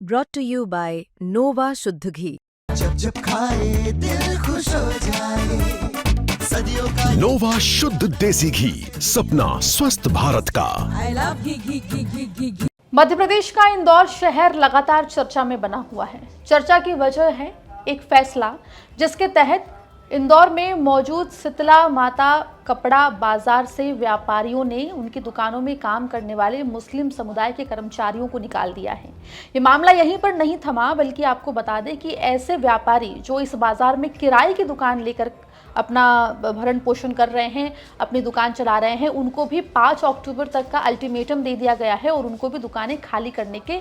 brought to you by Nova शुद्ध घी। जब जब खाए दिल खुश हो जाए, सदियों का नोवा शुद्ध देसी घी, सपना स्वस्थ भारत का। I love घी। मध्य प्रदेश का इंदौर शहर लगातार चर्चा में बना हुआ है। चर्चा की वजह है एक फैसला जिसके तहत इंदौर में मौजूद शीतला माता कपड़ा बाजार से व्यापारियों ने उनकी दुकानों में काम करने वाले मुस्लिम समुदाय के कर्मचारियों को निकाल दिया है। ये मामला यहीं पर नहीं थमा, बल्कि आपको बता दें कि ऐसे व्यापारी जो इस बाजार में किराए की दुकान लेकर अपना भरण पोषण कर रहे हैं, अपनी दुकान चला रहे हैं, उनको भी 5 अक्टूबर तक का अल्टीमेटम दे दिया गया है और उनको भी दुकानें खाली करने के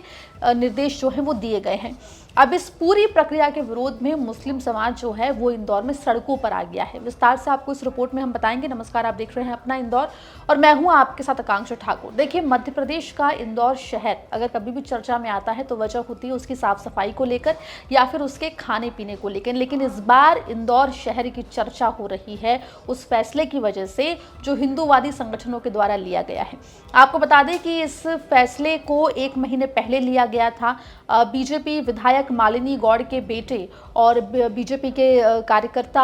निर्देश जो हैं वो दिए गए हैं। अब इस पूरी प्रक्रिया के विरोध में मुस्लिम समाज जो है वो इंदौर में सड़कों पर आ गया है। विस्तार से आपको इस रिपोर्ट में हम बताएंगे। नमस्कार, आप देख रहे हैं अपना इंदौर और मैं हूं आपके साथ आकांक्षा ठाकुर। देखिए, मध्य प्रदेश का इंदौर शहर अगर कभी भी चर्चा में आता है तो वजह होती है उसकी साफ सफाई को लेकर या फिर उसके खाने पीने को लेकर, लेकिन इस बार इंदौर शहर की चर्चा हो रही है उस फैसले की वजह से जो हिंदूवादी संगठनों के द्वारा लिया गया है। आपको बता दें कि इस फैसले को 1 महीने पहले लिया गया था। बीजेपी विधायक मालिनी गौड़ के बेटे और बीजेपी के कार्यकर्ता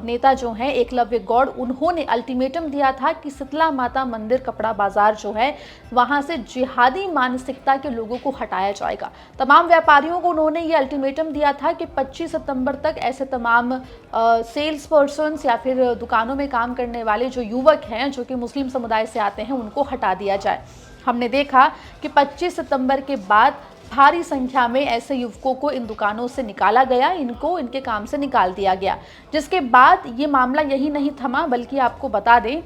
नेता जो हैं एकलव्य गौड़, उन्होंने अल्टीमेटम दिया था कि शीतला माता मंदिर कपड़ा बाजार जो है वहां से जिहादी मानसिकता के लोगों को हटाया जाएगा। तमाम व्यापारियों को उन्होंने ये अल्टीमेटम दिया था कि 25 सितंबर तक ऐसे तमाम सेल्स पर्सन या फिर दुकानों में काम करने वाले जो युवक हैं जो कि मुस्लिम समुदाय से आते हैं उनको हटा दिया जाए। हमने देखा कि 25 सितंबर के बाद भारी संख्या में ऐसे युवकों को इन दुकानों से निकाला गया, इनको इनके काम से निकाल दिया गया, जिसके बाद ये मामला यही नहीं थमा, बल्कि आपको बता दें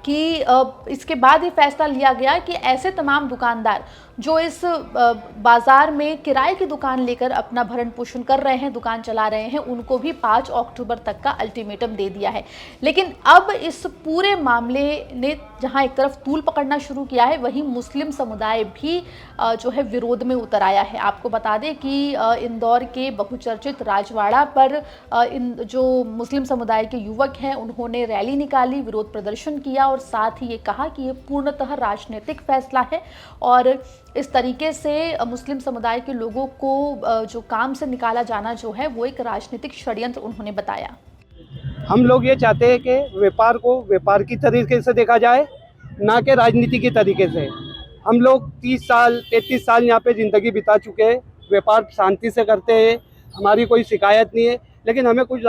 कि इसके बाद ये फैसला लिया गया कि ऐसे तमाम दुकानदार जो इस बाजार में किराए की दुकान लेकर अपना भरण पोषण कर रहे हैं, दुकान चला रहे हैं, उनको भी 5 अक्टूबर तक का अल्टीमेटम दे दिया है। लेकिन अब इस पूरे मामले ने जहां एक तरफ तूल पकड़ना शुरू किया है, वहीं मुस्लिम समुदाय भी जो है विरोध में उतर आया है। आपको बता दें कि इंदौर के बहुचर्चित राजवाड़ा पर इन जो मुस्लिम समुदाय के युवक हैं उन्होंने रैली निकाली, विरोध प्रदर्शन किया और साथ ही ये कहा कि ये पूर्णतः राजनीतिक फैसला है और इस तरीके से मुस्लिम समुदाय के लोगों को जो काम से निकाला जाना जो है वो एक राजनीतिक षड्यंत्र उन्होंने बताया। हम लोग ये चाहते हैं कि व्यापार को व्यापार की तरीके से देखा जाए, ना कि राजनीति के तरीके से। हम लोग 30 साल 33 साल यहाँ पे ज़िंदगी बिता चुके हैं, व्यापार शांति से करते हैं, हमारी कोई शिकायत नहीं है, लेकिन हमें कुछ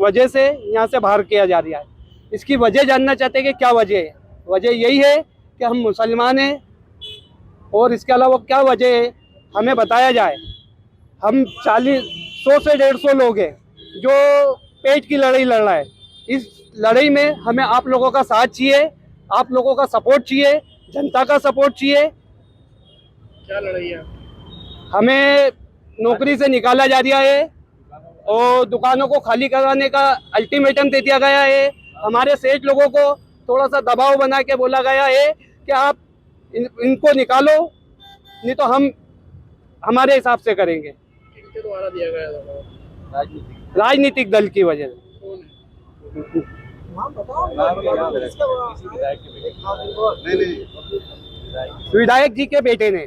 वजह से यहाँ से बाहर किया जा रहा है। इसकी वजह जानना चाहते हैं कि क्या वजह है। वजह यही है कि हम मुसलमान हैं और इसके अलावा क्या वजह है हमें बताया जाए। हम 100 से 150 लोग हैं जो पेट की लड़ाई लड़ रहा है। इस लड़ाई में हमें आप लोगों का साथ चाहिए, आप लोगों का सपोर्ट चाहिए, जनता का सपोर्ट चाहिए। क्या लड़ाई है? हमें नौकरी से निकाला जा रहा है और दुकानों को खाली कराने का अल्टीमेटम दे दिया गया है। हमारे सेठ लोगों को थोड़ा सा दबाव बना के बोला गया है कि आप इनको निकालो, नहीं तो हम हमारे हिसाब से करेंगे। किसके द्वारा दिया गया था? राजनीतिक दल की वजह से। विधायक जी के बेटे ने।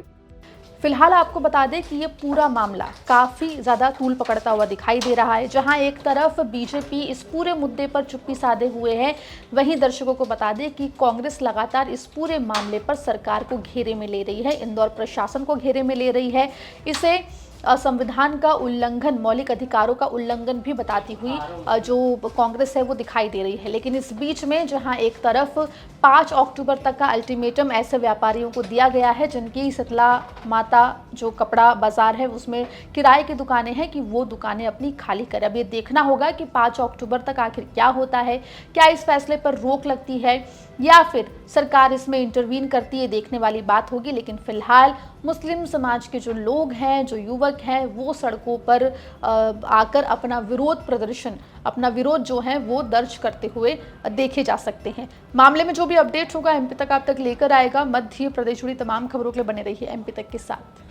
फिलहाल आपको बता दें कि ये पूरा मामला काफ़ी ज़्यादा तूल पकड़ता हुआ दिखाई दे रहा है। जहां एक तरफ बीजेपी इस पूरे मुद्दे पर चुप्पी साधे हुए है, वहीं दर्शकों को बता दें कि कांग्रेस लगातार इस पूरे मामले पर सरकार को घेरे में ले रही है, इंदौर प्रशासन को घेरे में ले रही है। इसे संविधान का उल्लंघन, मौलिक अधिकारों का उल्लंघन भी बताती हुई जो कांग्रेस है वो दिखाई दे रही है। लेकिन इस बीच में जहां एक तरफ 5 अक्टूबर तक का अल्टीमेटम ऐसे व्यापारियों को दिया गया है जिनकी शीतला माता जो कपड़ा बाजार है उसमें किराए की दुकानें हैं कि वो दुकानें अपनी खाली करें। अब ये देखना होगा कि 5 अक्टूबर तक आखिर क्या होता है, क्या इस फैसले पर रोक लगती है या फिर सरकार इसमें इंटरवीन करती है, देखने वाली बात होगी। लेकिन फिलहाल मुस्लिम समाज के जो लोग हैं, जो युवक हैं, वो सड़कों पर आकर अपना विरोध प्रदर्शन, अपना विरोध जो है वो दर्ज करते हुए देखे जा सकते हैं। मामले में जो भी अपडेट होगा एमपी तक आप तक लेकर आएगा। मध्य प्रदेश जुड़ी तमाम खबरों के लिए बने रहिए एमपी तक के साथ।